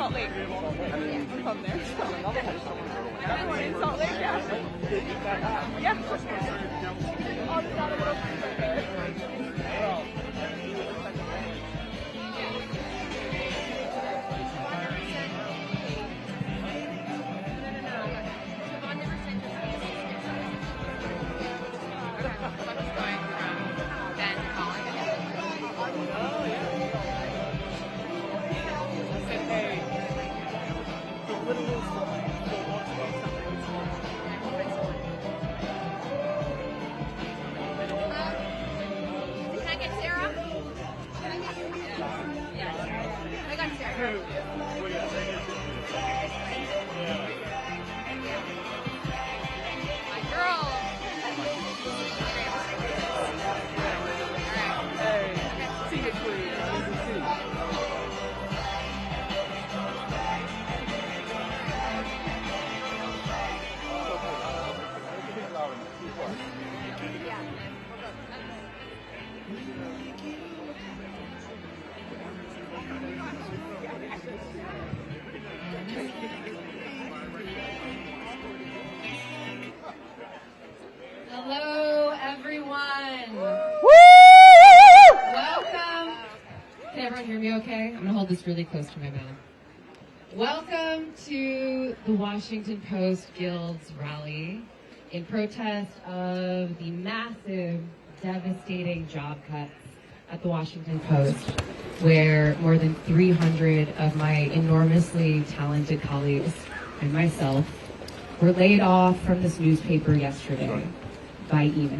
Salt Lake. I'm from there. So. In Salt Lake, yeah. Yeah. All the data little things right there. Hello, everyone. Woo! Welcome. Can everyone hear me okay? I'm going to hold this really close to my mouth. Welcome to the Washington Post Guild's rally in protest of the massive, devastating job cuts at the Washington Post, where more than 300 of my enormously talented colleagues and myself were laid off from this newspaper yesterday by email.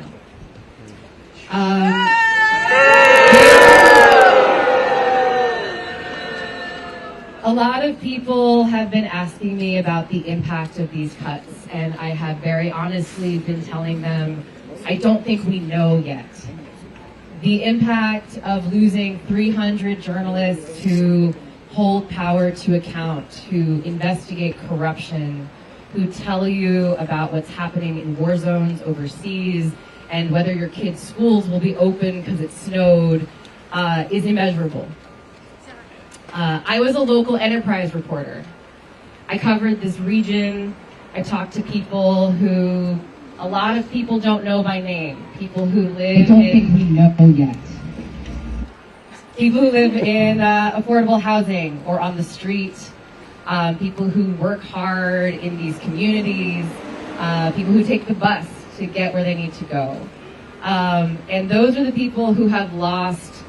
A lot of people have been asking me about the impact of these cuts, and I have very honestly been telling them, I don't think we know yet. The impact of losing 300 journalists who hold power to account, who investigate corruption, who tell you about what's happening in war zones overseas and whether your kids' schools will be open because it snowed, is immeasurable. I was a local enterprise reporter. I covered this region. I talked to people who a lot of people don't know by name. People who live People who live in affordable housing or on the street. People who work hard in these communities. People who take the bus to get where they need to go. And those are the people who have lost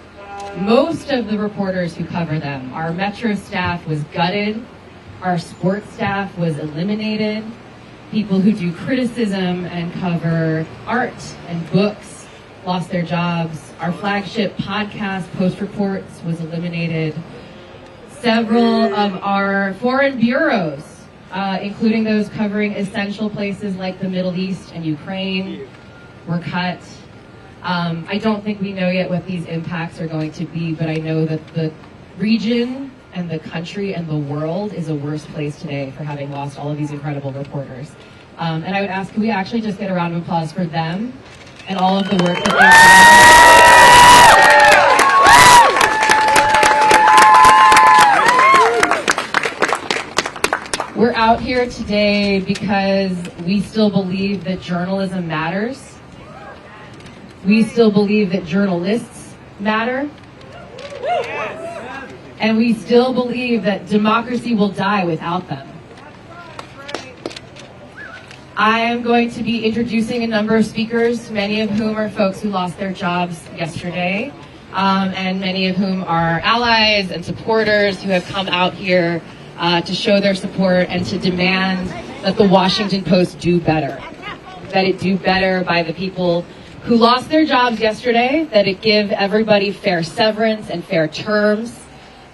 most of the reporters who cover them. Our Metro staff was gutted. Our sports staff was eliminated. People who do criticism and cover art and books lost their jobs. Our flagship podcast, Post Reports, was eliminated. Several of our foreign bureaus, including those covering essential places like the Middle East and Ukraine, were cut. I don't think we know yet what these impacts are going to be, but I know that the region and the country and the world is a worse place today for having lost all of these incredible reporters. And I would ask, can we actually just get a round of applause for them and all of the work that they've done? We're out here today because we still believe that journalism matters. We still believe that journalists matter. And we still believe that democracy will die without them. I am going to be introducing a number of speakers, many of whom are folks who lost their jobs yesterday, and many of whom are allies and supporters who have come out here to show their support and to demand that the Washington Post do better. That it do better by the people who lost their jobs yesterday, that it give everybody fair severance and fair terms,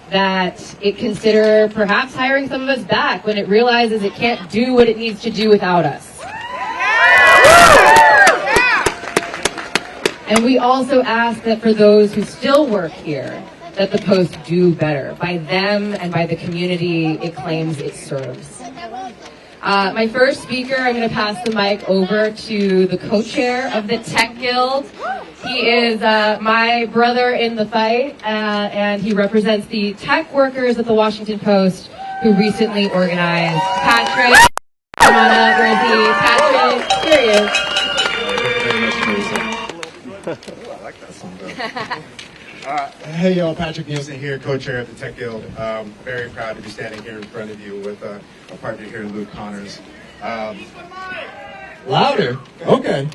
that it consider perhaps hiring some of us back when it realizes it can't do what it needs to do without us. And we also ask that for those who still work here, that the Post do better by them and by the community it claims it serves. My first speaker, I'm going to pass the mic over to the co-chair of the Tech Guild. He is my brother in the fight, and he represents the tech workers at the Washington Post who recently organized. Patrick, come on up. Where is he? Patrick, here he is. I like that song, though. Hey, y'all, Patrick Nielsen here, co-chair of the Tech Guild. Very proud to be standing here in front of you with a partner here, Luke Connors. Louder? Okay.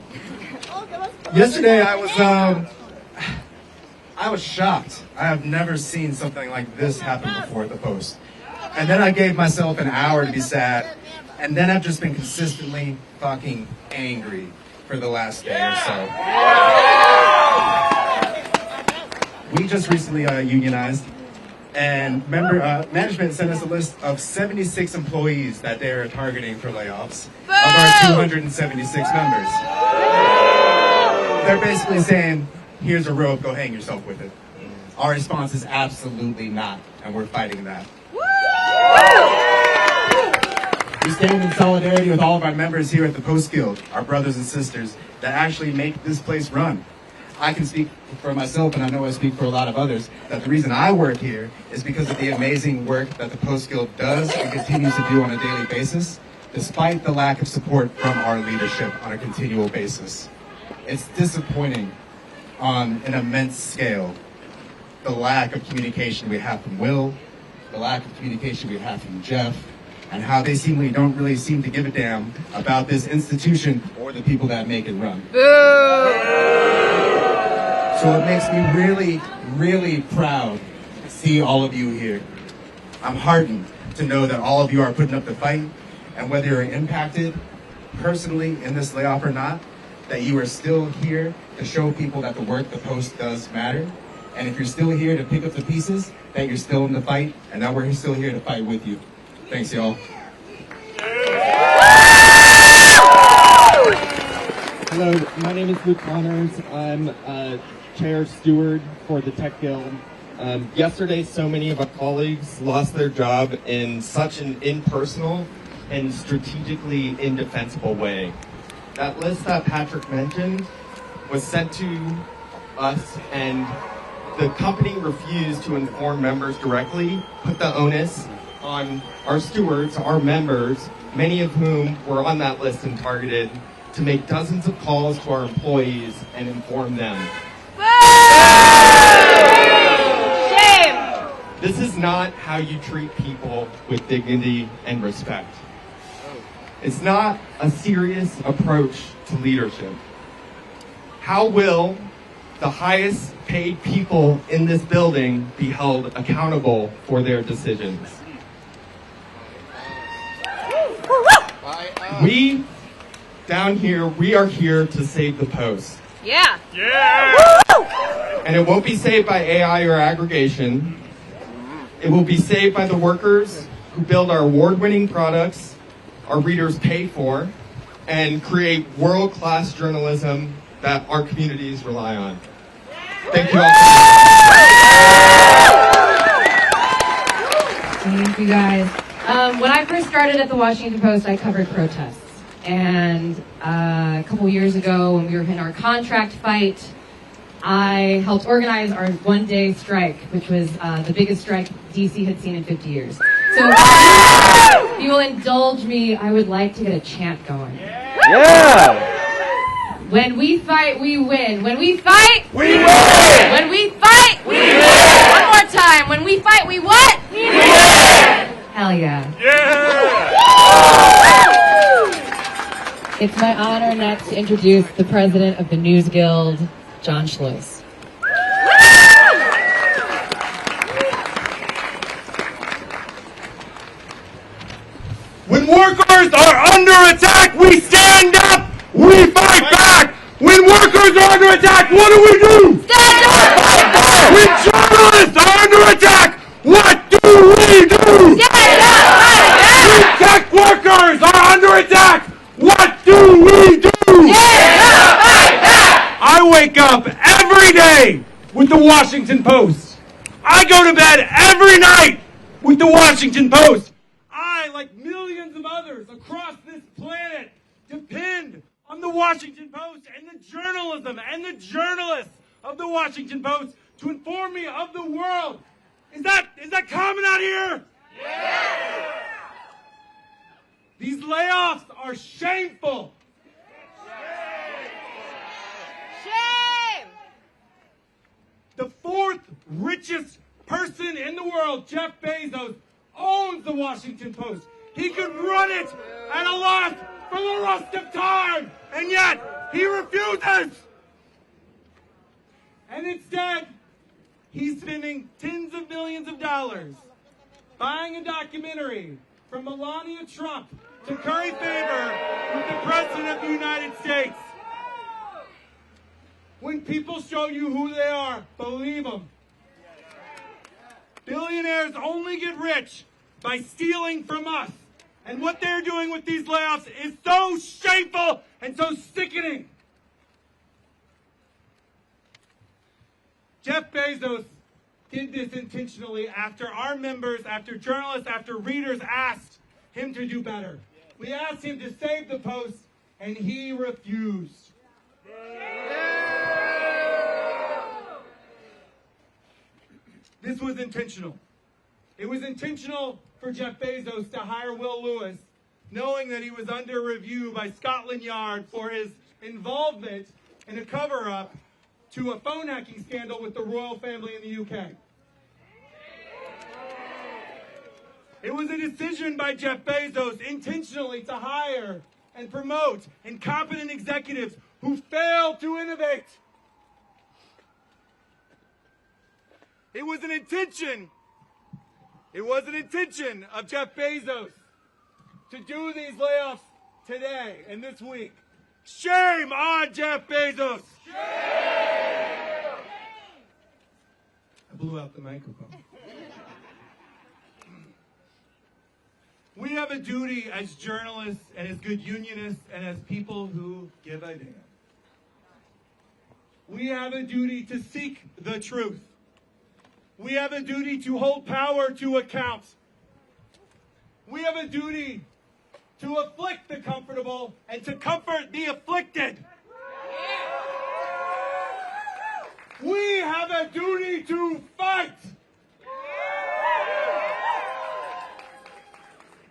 Yesterday, I was shocked. I have never seen something like this happen before at the Post. And then I gave myself an hour to be sad, and then I've just been consistently fucking angry for the last day or so. We just recently unionized, and management sent us a list of 76 employees that they are targeting for layoffs of our 276 members. They're basically saying, here's a rope, go hang yourself with it. Our response is absolutely not, and we're fighting that. We stand in solidarity with all of our members here at the Post Guild, our brothers and sisters that actually make this place run. I can speak for myself, and I know I speak for a lot of others, that the reason I work here is because of the amazing work that the Post Guild does and continues to do on a daily basis, despite the lack of support from our leadership on a continual basis. It's disappointing on an immense scale, the lack of communication we have from Will, the lack of communication we have from Jeff, and how they don't really seem to give a damn about this institution or the people that make it run. So it makes me really, really proud to see all of you here. I'm heartened to know that all of you are putting up the fight, and whether you're impacted personally in this layoff or not, that you are still here to show people that the work the Post does matter. And if you're still here to pick up the pieces, that you're still in the fight, and that we're still here to fight with you. Thanks, y'all. Hello, my name is Luke Connors. I'm chair steward for the Tech Guild. Yesterday, so many of our colleagues lost their job in such an impersonal and strategically indefensible way. That list that Patrick mentioned was sent to us, and the company refused to inform members directly, put the onus on our stewards, our members, many of whom were on that list and targeted, to make dozens of calls to our employees and inform them. Shame! This is not how you treat people with dignity and respect. It's not a serious approach to leadership. How will the highest paid people in this building be held accountable for their decisions? We, down here, we are here to save the Post. Yeah! Yeah! And it won't be saved by AI or aggregation. It will be saved by the workers who build our award-winning products our readers pay for and create world-class journalism that our communities rely on. Thank you all. Thank you guys. When I first started at the Washington Post, I covered protests. And a couple years ago, when we were in our contract fight, I helped organize our one-day strike, which was the biggest strike DC had seen in 50 years. So if you will indulge me, I would like to get a chant going. Yeah! When we fight, we win. When we fight, We win! when we fight, We win! one more time. When we fight, we what? We win! Hell yeah. Yeah! It's my honor next to introduce the president of the News Guild, John Schloss. When workers are under attack, we stand up! We fight back! When workers are under attack, what do? Stand up! Fight back! When journalists are under attack, what do? Stand up! Fight back! When tech workers are under attack, what do? Stand up! Fight back! I wake up every day with the Washington Post. I go to bed every night with the Washington Post. I, like millions of others across this planet, depend on the Washington Post and the journalism and the journalists of the Washington Post to inform me of the world. Is that common out here? Yeah! These layoffs are shameful. Shame! The fourth richest person in the world, Jeff Bezos, owns the Washington Post. He could run it at a loss for the rest of time, and yet he refuses. And instead, he's spending tens of millions of dollars buying a documentary from Melania Trump to curry favor with the President of the United States. When people show you who they are, believe them. Billionaires only get rich by stealing from us. And what they're doing with these layoffs is so shameful and so sickening. Jeff Bezos did this intentionally after our members, after journalists, after readers asked him to do better. We asked him to save the Post, and he refused. This was intentional. It was intentional for Jeff Bezos to hire Will Lewis, knowing that he was under review by Scotland Yard for his involvement in a cover-up to a phone hacking scandal with the royal family in the UK. It was a decision by Jeff Bezos intentionally to hire and promote incompetent executives who failed to innovate. It was an intention of Jeff Bezos to do these layoffs today and this week. Shame on Jeff Bezos! Shame! I blew out the microphone. We have a duty as journalists and as good unionists and as people who give a damn. We have a duty to seek the truth. We have a duty to hold power to account. We have a duty to afflict the comfortable and to comfort the afflicted. We have a duty to fight.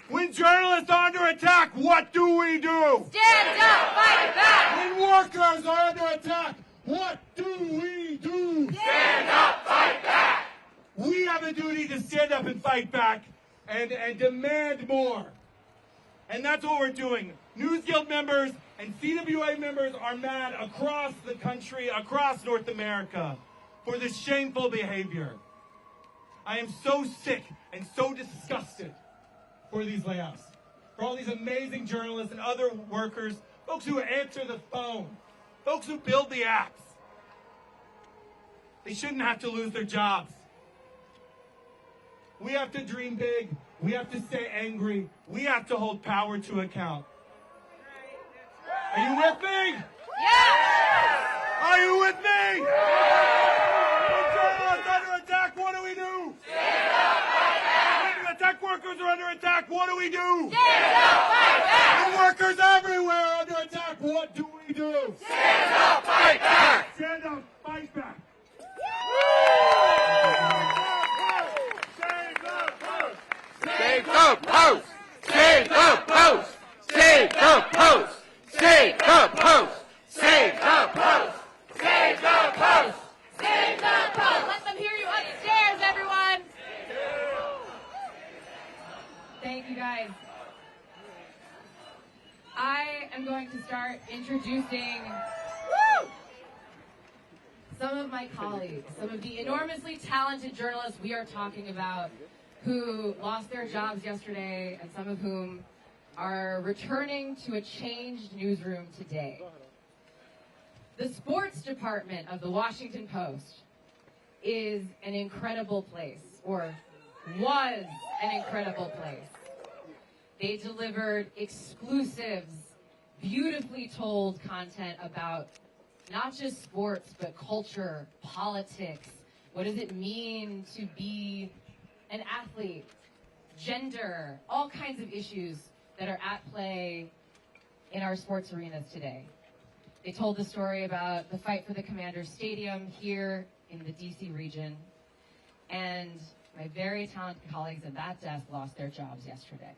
When journalists are under attack, what do we do? Stand up, fight back! When workers are under attack, what do we do? Stand up, fight back! We have a duty to stand up and fight back and demand more. And that's what we're doing. News Guild members and CWA members are mad across the country, across North America, for this shameful behavior. I am so sick and so disgusted for these layoffs, for all these amazing journalists and other workers, folks who answer the phone, folks who build the apps. They shouldn't have to lose their jobs. We have to dream big. We have to stay angry. We have to hold power to account. Are you with me? Yes! Are you with me? When journalists are under attack, what do we do? Stand up, fight back! When the tech workers are under attack, what do we do? Stand up, fight back! When workers everywhere are under attack, what do we do? Stand up, fight back! Stand up, fight back. Save the Post! Save the Post! Save the Post! Save the Post! Save the Post! Save the Post! Save the Post! Let them hear you upstairs, everyone! Thank you, guys. I am going to start introducing some of my colleagues, some of the enormously talented journalists we are talking about who lost their jobs yesterday and some of whom are returning to a changed newsroom today. The sports department of the Washington Post is an incredible place, or was an incredible place. They delivered exclusives, beautifully told content about not just sports, but culture, politics. What does it mean to be an athlete, gender, all kinds of issues that are at play in our sports arenas today. They told the story about the fight for the Commanders Stadium here in the DC region, and my very talented colleagues at that desk lost their jobs yesterday.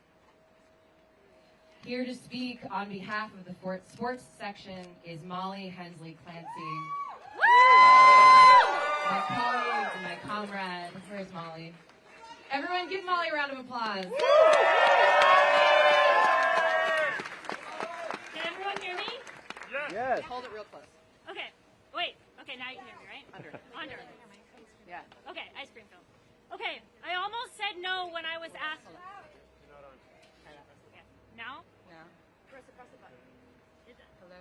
Here to speak on behalf of the sports section is Molly Hensley Clancy. My colleague and my comrade. Where's Molly? Everyone give Molly a round of applause. Can everyone hear me? Yes. Hold it real close. Okay. Wait. Okay, now you can hear me, right? Under. Yeah. Okay, ice cream film. Okay, I almost said no when I was asked. Okay. Now? No. Press the button. Hello.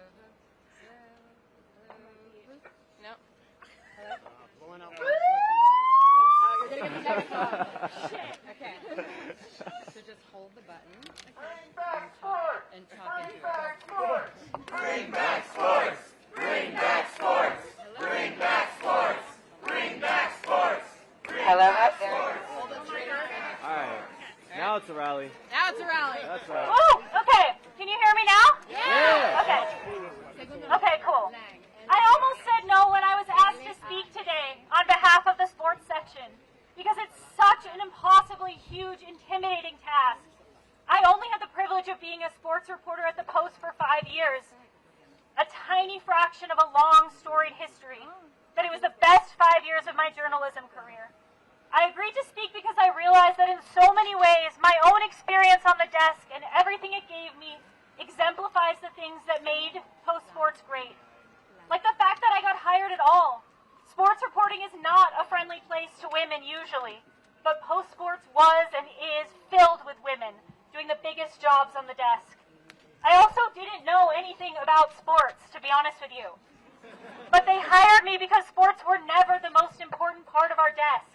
Hello. No. Blowing out. You're gonna get the next one. Shit. Okay. So just hold the button and talk into it. Bring back sports! Bring back sports! Bring back sports! Bring back sports! Hello up there. Hold it straight up. All right. Now it's a rally. Now it's a rally. That's right. Woo! Okay, can you hear me now? Yeah. Okay. Okay, cool. I almost said no when I was asked to speak today on behalf of the sports section because it's such an impossibly huge, intimidating task. I only had the privilege of being a sports reporter at the Post for 5 years, a tiny fraction of a long, storied history, but it was the best 5 years of my journalism career. I agreed to speak because I realized that in so many ways, my own experience on the desk and everything it gave me exemplifies the things that made Post Sports great. Like the fact that I got hired at all. Sports reporting is not a friendly place to women usually, but Post Sports was and is filled with women doing the biggest jobs on the desk. I also didn't know anything about sports, to be honest with you. But they hired me because sports were never the most important part of our desk.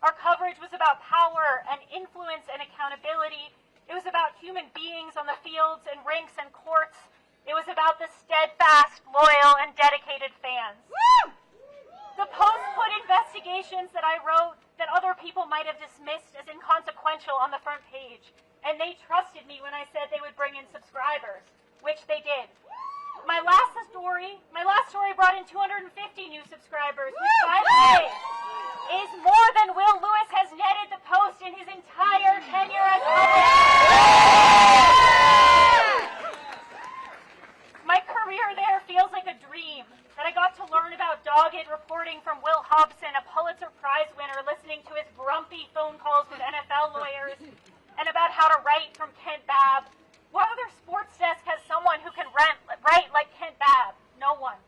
Our coverage was about power and influence and accountability. It was about human beings on the fields and rinks and courts. It was about the steadfast, loyal, and dedicated fans. Woo! The Post put investigations that I wrote that other people might have dismissed as inconsequential on the front page. And they trusted me when I said they would bring in subscribers, which they did. My last story brought in 250 new subscribers, which, by the way, is more than Will Lewis has netted the Post in his entire tenure as publisher. My career there feels like a dream, that I got to learn about dogged reporting from Will Hobson, a Pulitzer Prize winner, listening to his grumpy phone calls with NFL lawyers, and about how to write from Kent Babb. What other sports desk has someone who can write like Kent Babb? No one.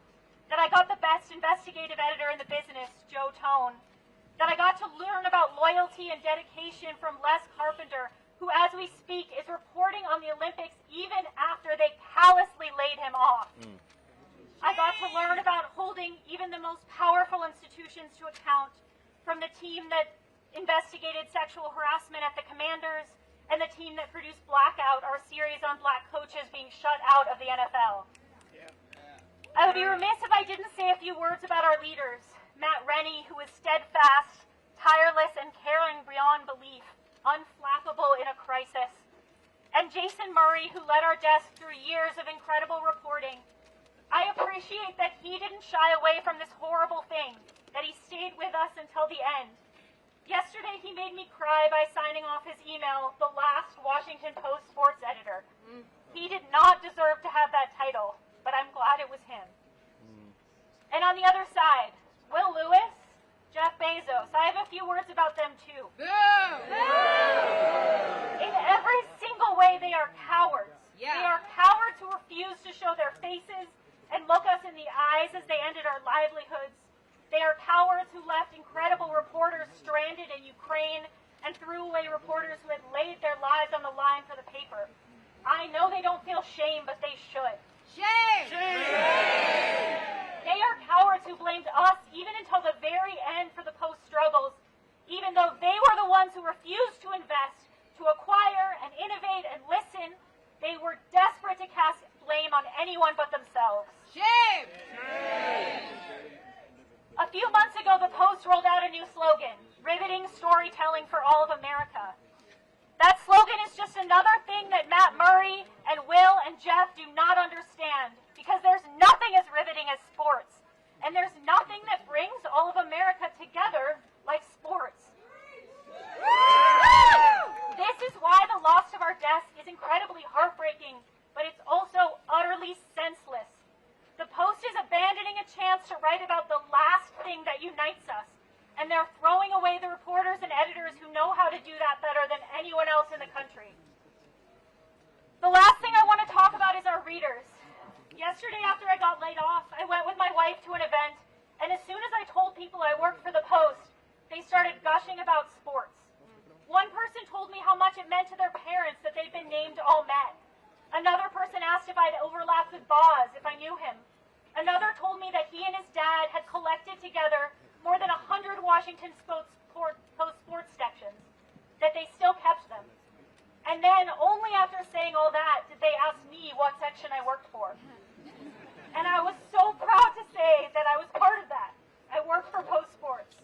That I got the best investigative editor in the business, Joe Tone. That I got to learn about loyalty and dedication from Les Carpenter, who as we speak is reporting on the Olympics even after they callously laid him off. I got to learn about holding even the most powerful institutions to account, from the team that investigated sexual harassment at the Commanders and the team that produced Blackout, our series on black coaches being shut out of the NFL. I would be remiss if I didn't say a few words about our leaders. Matt Rennie, who was steadfast, tireless, and caring beyond belief, unflappable in a crisis. And Jason Murray, who led our desk through years of incredible reporting. I appreciate that he didn't shy away from this horrible thing, that he stayed with us until the end. Yesterday, he made me cry by signing off his email, the last Washington Post sports editor. He did not deserve to have that title, but I'm glad it was him. And on the other side, Will Lewis, Jeff Bezos. I have a few words about them too. In every single way, they are cowards. They are cowards who refuse to show their faces and look us in the eyes as they ended our livelihoods. They are cowards who left incredible reporters stranded in Ukraine and threw away reporters who had laid their lives on the line for the paper. I know they don't feel shame, but they should. Shame! They are cowards who blamed us even until the very end for the Post struggles, even though they were the ones who refused to invest, to acquire and innovate and listen. They were desperate to cast blame on anyone but themselves. Shame! A few months ago, the Post rolled out a new slogan, riveting storytelling for all of America. That slogan is just another thing that Matt Murray and Will and Jeff do not understand, because there's nothing as riveting as sports, and there's nothing that brings all of America together like sports. This is why the loss of our desk is incredibly heartbreaking in the country. The last thing I want to talk about is our readers. Yesterday after I got laid off, I went with my wife to an event, and as soon as I told people I worked for the Post, they started gushing about sports. One person told me how much it meant to their parents that they'd been named All-Met. Another person asked if I'd overlapped with Boz, if I knew him. Another told me that he and his dad had collected together more than 100 Washington Post sports sections, that they still kept them. And then, only after saying all that, did they ask me what section I worked for. And I was so proud to say that I was part of that. I worked for Post Sports.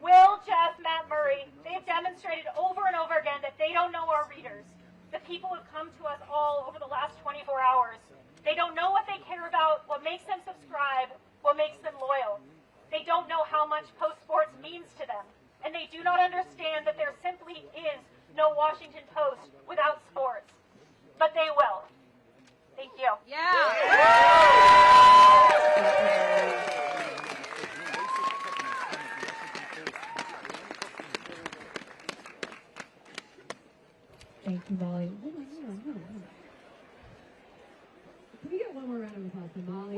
Will, Jeff, Matt Murray, they've demonstrated over and over again that they don't know our readers, the people who've come to us all over the last 24 hours. They don't know what they care about, what makes them subscribe, what makes them loyal. They don't know how much Post Sports means to them. And they do not understand that there simply is no Washington Post without sports. But they will. Thank you. Thank you, Molly. Hold on. Can we get one more round of applause for Molly?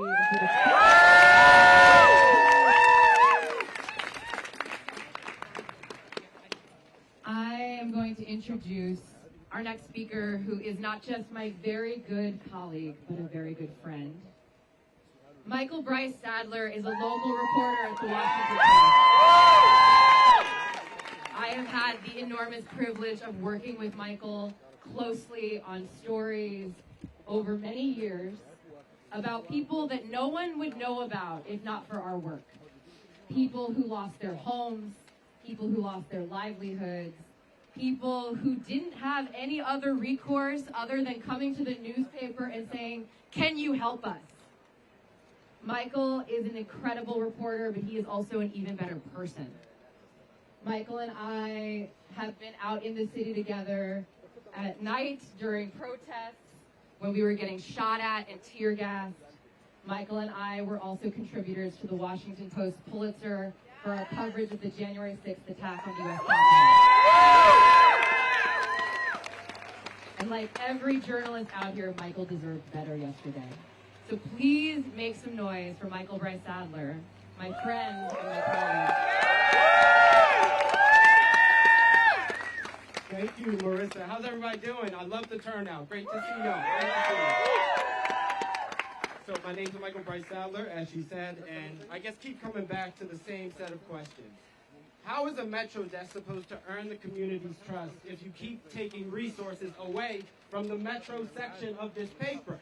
I am going to introduce our next speaker, who is not just my very good colleague, but a very good friend. Michael Bryce Sadler is a local reporter at the Washington Post. I have had the enormous privilege of working with Michael closely on stories over many years about people that no one would know about if not for our work. People who lost their homes, people who lost their livelihoods, people who didn't have any other recourse other than coming to the newspaper and saying, "Can you help us?" Michael is an incredible reporter, but he is also an even better person. Michael and I have been out in the city together at night during protests when we were getting shot at and tear gassed. Michael and I were also contributors to the Washington Post Pulitzer for our coverage of the January 6th attack on the U.S. Capitol. And like every journalist out here, Michael deserved better yesterday. So please make some noise for Michael Bryce Sadler, my friend and my colleague. Thank you, Marissa. How's everybody doing? I love the turnout. Great to see y'all. So my name's Michael Bryce Sadler, as she said, and I guess keep coming back to the same set of questions. How is a Metro desk supposed to earn the community's trust if you keep taking resources away from the Metro section of this paper?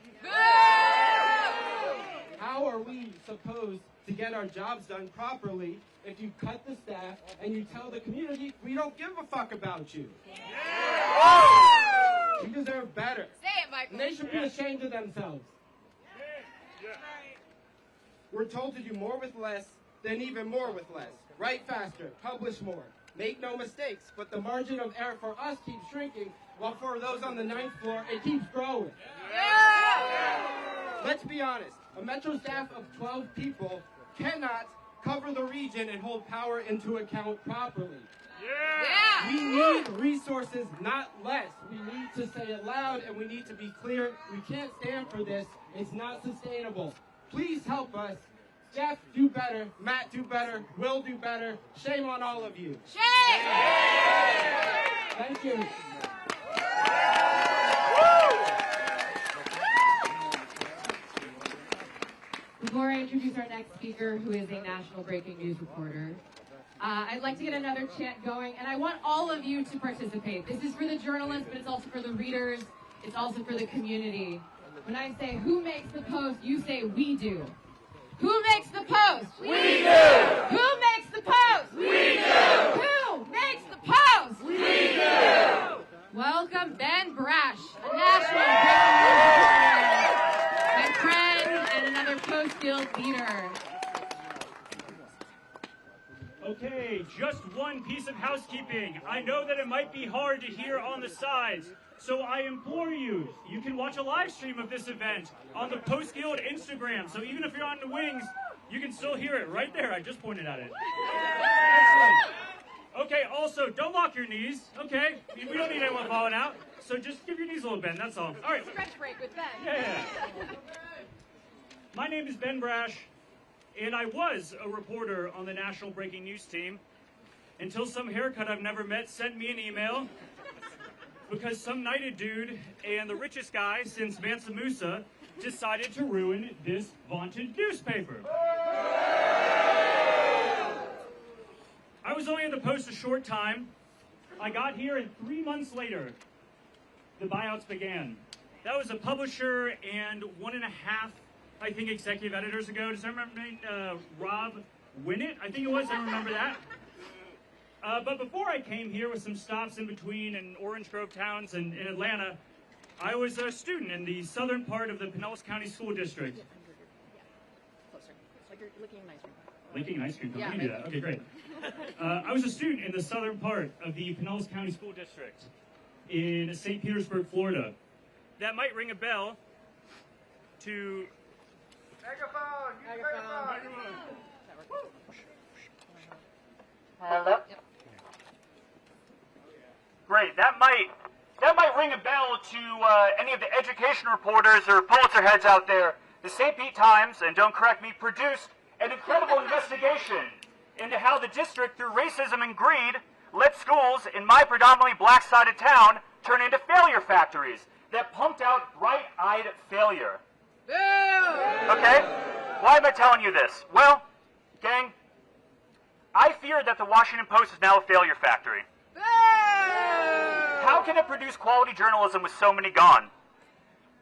How are we supposed to get our jobs done properly if you cut the staff and you tell the community, we don't give a fuck about you? You deserve better. Say it, Michael. And they should be ashamed of themselves. We're told to do more with less, then even more with less. Write faster, publish more. Make no mistakes, but the margin of error for us keeps shrinking, while for those on the 9th floor, it keeps growing. Let's be honest. A Metro staff of 12 people cannot cover the region and hold power into account properly. We need resources, not less. We need to say it loud, and we need to be clear. We can't stand for this. It's not sustainable. Please help us. Jeff, do better. Matt, do better. Will, do better. Shame on all of you. Shame! Thank you. Before I introduce our next speaker, who is a national breaking news reporter, I'd like to get another chant going, and I want all of you to participate. This is for the journalists, but it's also for the readers. It's also for the community. When I say, who makes the Post, you say, we do. Who makes the Post? We do! Who makes the Post? We do! Who makes the Post? We do! Welcome, Ben Brash, a national breaking news reporter, my friend and another Post Guild leader. Okay, just one piece of housekeeping. I know that it might be hard to hear on the sides, so I implore you, you can watch a live stream of this event on the Post Guild Instagram. So even if you're on the wings, you can still hear it right there. I just pointed at it. Excellent. Okay, also, don't lock your knees, okay? We don't need anyone falling out, so just give your knees a little bend, that's all. All right. Stretch break with Ben. Yeah. My name is Ben Brash, and I was a reporter on the National Breaking News team until some haircut I've never met sent me an email because some knighted dude and the richest guy since Mansa Musa decided to ruin this vaunted newspaper. I was only in the Post a short time. I got here, and 3 months later, the buyouts began. That was a publisher and 1.5, I think, executive editors ago. Does anyone remember Rob Winnett? I think it was. I remember that. But before I came here with some stops in between in Orange Grove towns and in Atlanta, I was a student in the southern part of the Pinellas County School District. Closer. It's like you're licking an ice cream. Licking an ice cream? Yeah, You can do that. Okay, great. I was a student in the southern part of the Pinellas County School District in St. Petersburg, Florida. That might ring a bell to... Hello? Great. That might ring a bell to any of the education reporters or Pulitzer heads out there. The St. Pete Times, and don't correct me, produced an incredible investigation into how the district, through racism and greed, let schools in my predominantly black-sided town turn into failure factories that pumped out bright-eyed failure. Okay? Why am I telling you this? Well, gang, I fear that the Washington Post is now a failure factory. How can it produce quality journalism with so many gone?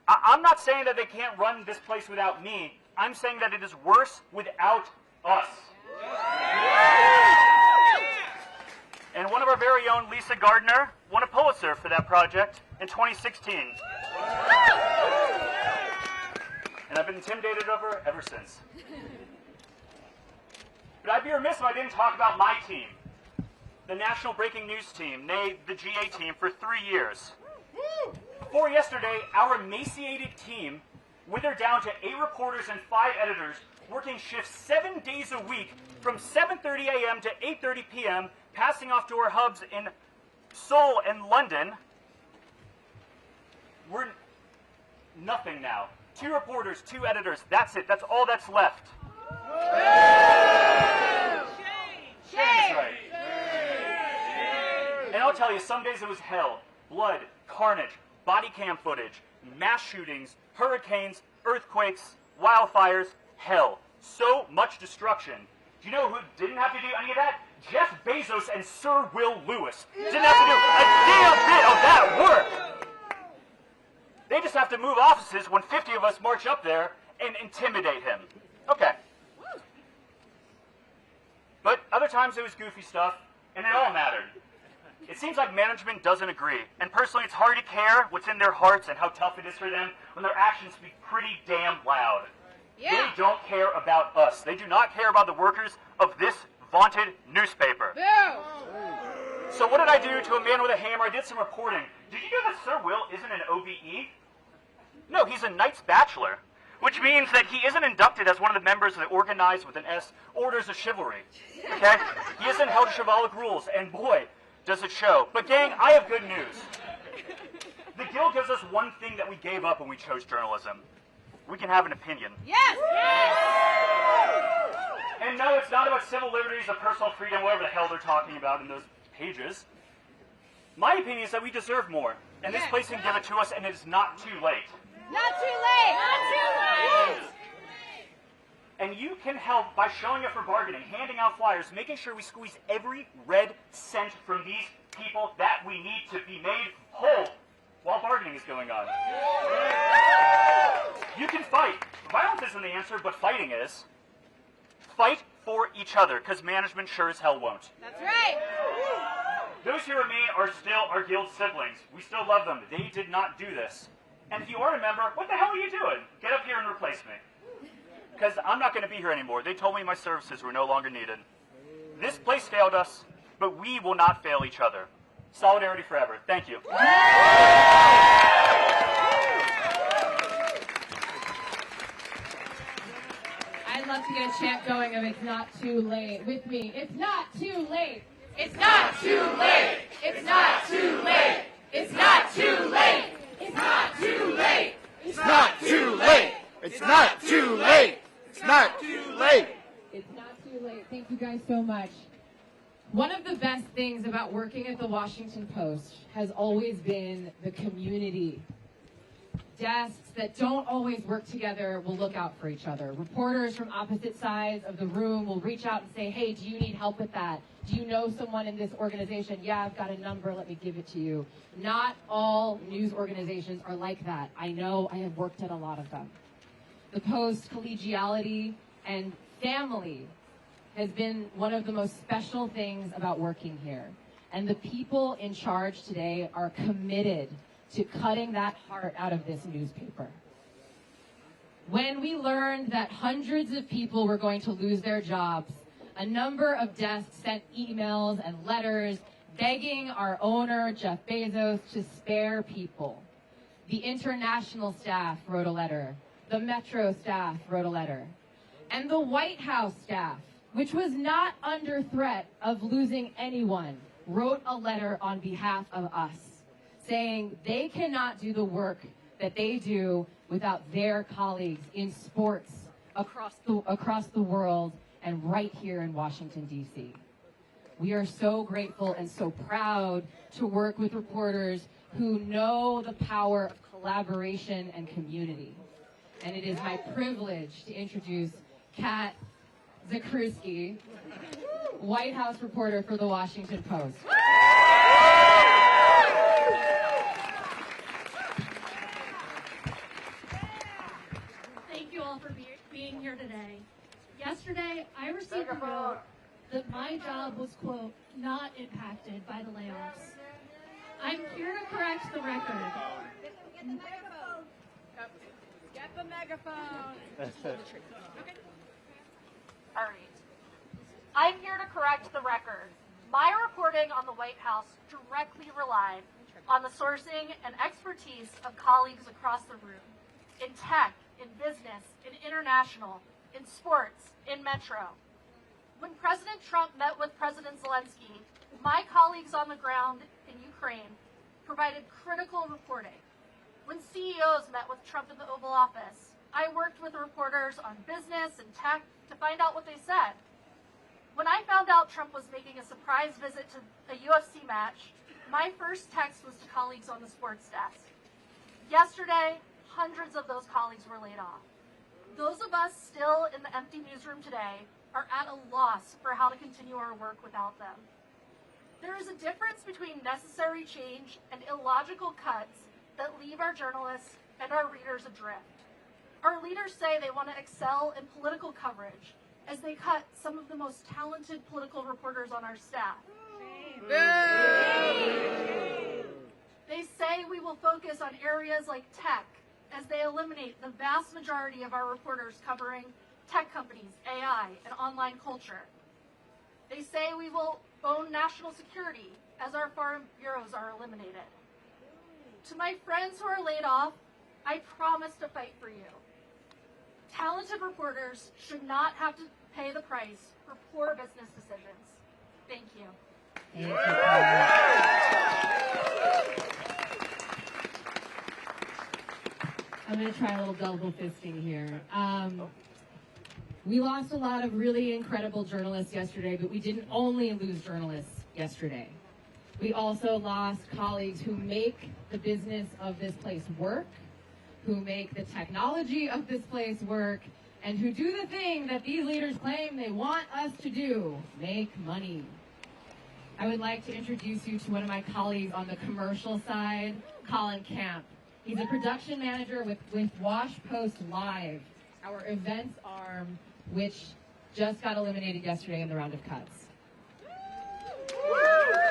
I'm not saying that they can't run this place without me. I'm saying that it is worse without us. And one of our very own, Lisa Gardner, won a Pulitzer for that project in 2016. And I've been intimidated over her ever since. But I'd be remiss if I didn't talk about my team, the National Breaking News team, nay, the GA team, for 3 years. Before yesterday, our emaciated team withered down to 8 reporters and 5 editors, working shifts 7 days a week from 7:30 a.m. to 8:30 p.m., passing off to our hubs in Seoul and London. We're nothing now. 2 reporters, 2 editors, that's it. That's all that's left. Shame is right. And I'll tell you, some days it was hell. Blood, carnage, body cam footage, mass shootings, hurricanes, earthquakes, wildfires, hell. So much destruction. Do you know who didn't have to do any of that? Jeff Bezos and Sir Will Lewis didn't have to do a damn bit of that work. They just have to move offices when 50 of us march up there and intimidate him. Okay. But other times it was goofy stuff, and it all mattered. It seems like management doesn't agree, and personally it's hard to care what's in their hearts and how tough it is for them when their actions speak pretty damn loud. Yeah. They don't care about us. They do not care about the workers of this vaunted newspaper. No. So what did I do to a man with a hammer? I did some reporting. Did you know that Sir Will isn't an OBE? No, he's a Knight's Bachelor, which means that he isn't inducted as one of the members of the organized, with an S, Orders of Chivalry. Okay? He isn't held to chivalric rules, and boy, does it show. But gang, I have good news. The Guild gives us one thing that we gave up when we chose journalism. We can have an opinion. Yes! And no, it's not about civil liberties or personal freedom, whatever the hell they're talking about in those pages. My opinion is that we deserve more, and this place can give it to us, and it is not too late. Not too late! Not too late! And you can help by showing up for bargaining, handing out flyers, making sure we squeeze every red cent from these people that we need to be made whole while bargaining is going on. You can fight. Violence isn't the answer, but fighting is. Fight for each other, because management sure as hell won't. That's right! Those who remain are still our Guild siblings. We still love them. They did not do this. And if you are a member, what the hell are you doing? Get up here and replace me. Because I'm not going to be here anymore. They told me my services were no longer needed. This place failed us, but we will not fail each other. Solidarity forever. Thank you. I'd love to get a chant going of "It's not too late" with me. It's not too late. It's not too late. It's not too late. It's not too late. It's not too late. It's not too late. It's not too late. It's not too late. It's not too late. Thank you guys so much. One of the best things about working at the Washington Post has always been the community. Desks that don't always work together will look out for each other. Reporters from opposite sides of the room will reach out and say, hey, do you need help with that? Do you know someone in this organization? Yeah, I've got a number. Let me give it to you. Not all news organizations are like that. I know. I have worked at a lot of them. The Post collegiality and family has been one of the most special things about working here. And the people in charge today are committed to cutting that heart out of this newspaper. When we learned that hundreds of people were going to lose their jobs, a number of desks sent emails and letters begging our owner, Jeff Bezos, to spare people. The international staff wrote a letter. The Metro staff wrote a letter. And the White House staff, which was not under threat of losing anyone, wrote a letter on behalf of us, saying they cannot do the work that they do without their colleagues in sports across the world and right here in Washington, D.C. We are so grateful and so proud to work with reporters who know the power of collaboration and community. And it is my privilege to introduce Kat Zakrzewski, White House reporter for the Washington Post. Thank you all for being here today. Yesterday, I received a note that my job was, quote, not impacted by the layoffs. I'm here to correct the record. Get the megaphone. Get the megaphone. Okay. All right. I'm here to correct the record. My reporting on the White House directly relied on the sourcing and expertise of colleagues across the room, in tech, in business, in international, in sports, in Metro. When President Trump met with President Zelensky, my colleagues on the ground in Ukraine provided critical reporting. When CEOs met with Trump in the Oval Office, I worked with reporters on business and tech to find out what they said. When I found out Trump was making a surprise visit to a UFC match, my first text was to colleagues on the sports desk. Yesterday, hundreds of those colleagues were laid off. Those of us still in the empty newsroom today are at a loss for how to continue our work without them. There is a difference between necessary change and illogical cuts that leave our journalists and our readers adrift. Our leaders say they want to excel in political coverage as they cut some of the most talented political reporters on our staff. They say we will focus on areas like tech as they eliminate the vast majority of our reporters covering tech companies, AI, and online culture. They say we will own national security as our foreign bureaus are eliminated. To my friends who are laid off, I promise to fight for you. Talented reporters should not have to pay the price for poor business decisions. Thank you. Thank you. I'm going to try a little double fisting here. We lost a lot of really incredible journalists yesterday, but we didn't only lose journalists yesterday. We also lost colleagues who make the business of this place work, who make the technology of this place work, and who do the thing that these leaders claim they want us to do, make money. I would like to introduce you to one of my colleagues on the commercial side, Colin Camp. He's a production manager with Wash Post Live, our events arm, which just got eliminated yesterday in the round of cuts.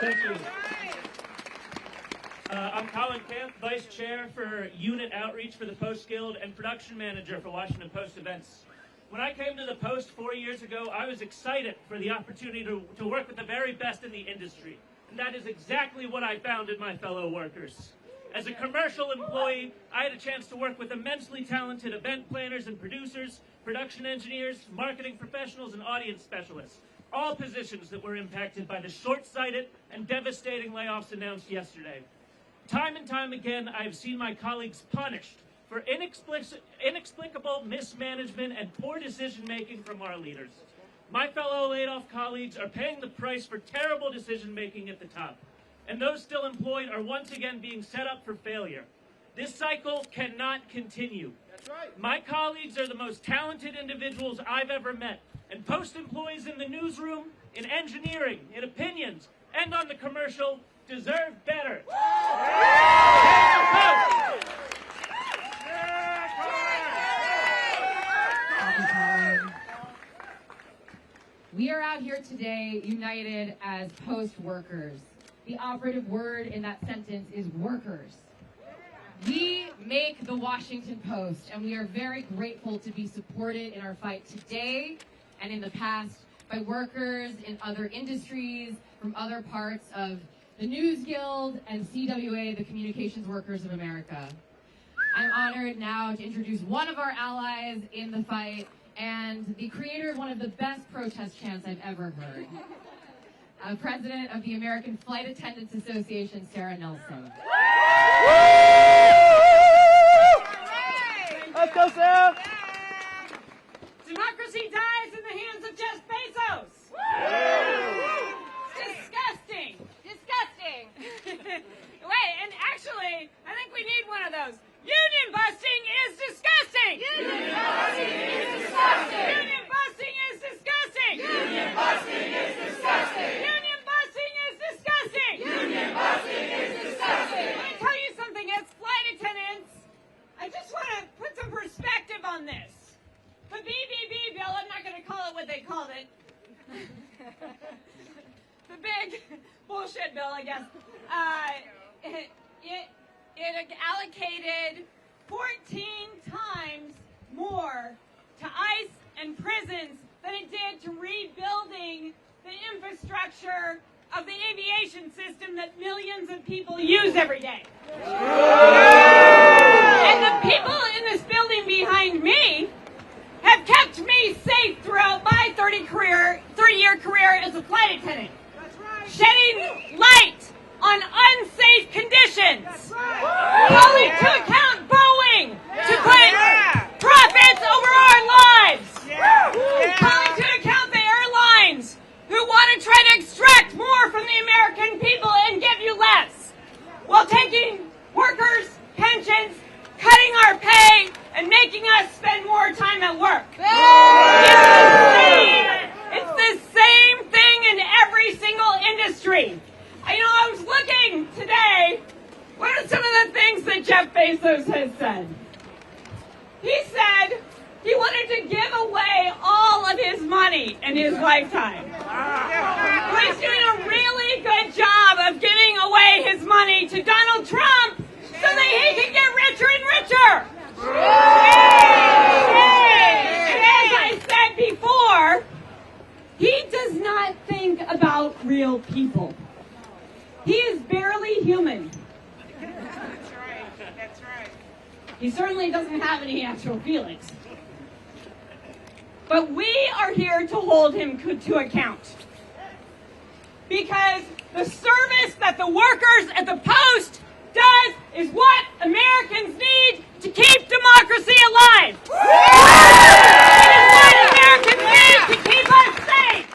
Thank you. I'm Colin Camp, Vice Chair for Unit Outreach for the Post Guild and Production Manager for Washington Post Events. When I came to the Post 4 years ago, I was excited for the opportunity to work with the very best in the industry. And that is exactly what I found in my fellow workers. As a commercial employee, I had a chance to work with immensely talented event planners and producers, production engineers, marketing professionals, and audience specialists, all positions that were impacted by the short-sighted and devastating layoffs announced yesterday. Time and time again, I have seen my colleagues punished for inexplicable mismanagement and poor decision-making from our leaders. My fellow laid-off colleagues are paying the price for terrible decision-making at the top, and those still employed are once again being set up for failure. This cycle cannot continue. That's right. My colleagues are the most talented individuals I've ever met, and Post employees in the newsroom, in engineering, in opinions, and on the commercial deserve better. We are out here today united as Post workers. The operative word in that sentence is workers. We make the Washington Post, and we are very grateful to be supported in our fight today and in the past by workers in other industries from other parts of the News Guild and CWA, the Communications Workers of America. I'm honored now to introduce one of our allies in the fight and the creator of one of the best protest chants I've ever heard. President of the American Flight Attendants Association, Sarah Nelson. Let's go, Sarah! Democracy dies in the hands of Jeff Bezos. Disgusting. Disgusting. Wait, and actually, I think we need one of those. Union busting is disgusting. Union busting is disgusting. Union busting is disgusting. Union busting is disgusting. Union busting is disgusting. Union busting is disgusting. Let me tell you something, as flight attendants, I just want to put some perspective on this. The BBB bill, I'm not going to call it what they called it. The big bullshit bill, I guess. It allocated 14 times more to ICE and prisons than it did to rebuilding the infrastructure of the aviation system that millions of people use every day. And the people in this building behind me have kept me safe throughout my 30-year career as a flight attendant. That's right. Shedding light on unsafe conditions. Calling to account Boeing to put profits over our lives. Calling to account the airlines who want to try to extract more from the American people and give you less, while taking workers' pensions, cutting our pay, and making us spend more time at work. It's the same thing in every single industry. I was looking today, what are some of the things that Jeff Bezos has said? He said he wanted to give away all of his money in his lifetime. Well, he's doing a really good job of giving away his money to Donald Trump so that he can get richer and richer. And as I said before, he does not think about real people. He is barely human. That's right. That's right. He certainly doesn't have any actual feelings. But we are here to hold him to account. Because the service that the workers at the Post does is what Americans need to keep democracy alive. It is what Americans need to keep us safe.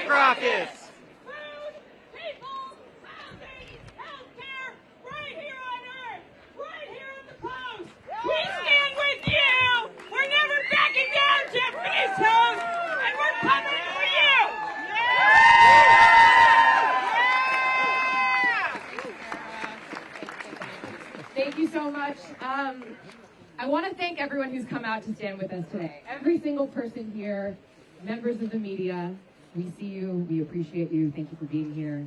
Rockets! Food, people, housing, healthcare, right here on Earth, right here at the Post. We stand with you. We're never backing down, Jeff Bezos, and we're coming for you. Thank you so much. I want to thank everyone who's come out to stand with us today. Every single person here, members of the media, we see you, we appreciate you, thank you for being here.